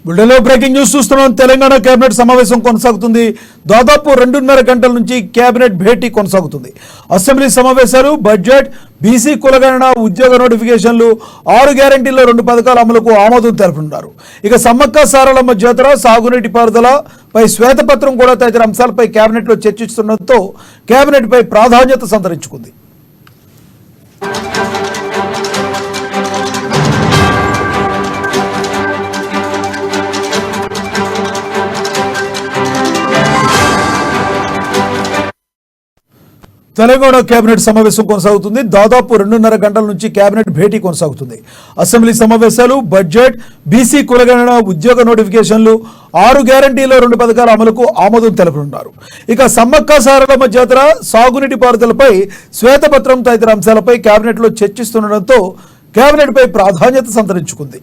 బుల్టెన్లో breaking news చూస్తున్నాం. Telangana cabinet సమావేశం కొనసాగుతుంది. దాదాపు 2.5 గంటల నుంచి కేబినెట్ భేటీ కొనసాగుతుంది. అసెంబ్లీ సమావేశాలు, బడ్జెట్, బీసీ కులగణన, ఉద్యోగ నోటిఫికేషన్లు, 6 గ్యారంటీల్లో 2 పథకాల అమలుకు ఆమోదం తెలుపనున్నారు. ఇక సమ్మక్క సారలమ్మ జాతర, సాగునీటి పారుదల పై శ్వేతపత్రం కూడా తదితర అంశాలపై కేబినెట్లో చర్చిస్తుండటంతో కేబినెట్ పై ప్రాధాన్యత సంతరించుకుంది. తెలంగాణ కేబినెట్ సమావేశం కొనసాగుతుంది. దాదాపు 2.5 గంటల నుంచి కేబినెట్ భేటీ కొనసాగుతుంది. అసెంబ్లీ సమావేశాలు, బడ్జెట్, బీసీ కులగణన, ఉద్యోగ నోటిఫికేషన్లు, 6 గ్యారంటీలో 2 పథకాల అమలుకు ఆమోదం తెలుపనున్నారు. ఇక సమ్మక్క సారలమ్మ జాతర, సాగునీటి పారుదలపై శ్వేతపత్రం తదితర అంశాలపై కేబినెట్లో చర్చిస్తుండటంతో కేబినెట్ పై ప్రాధాన్యత సంతరించుకుంది.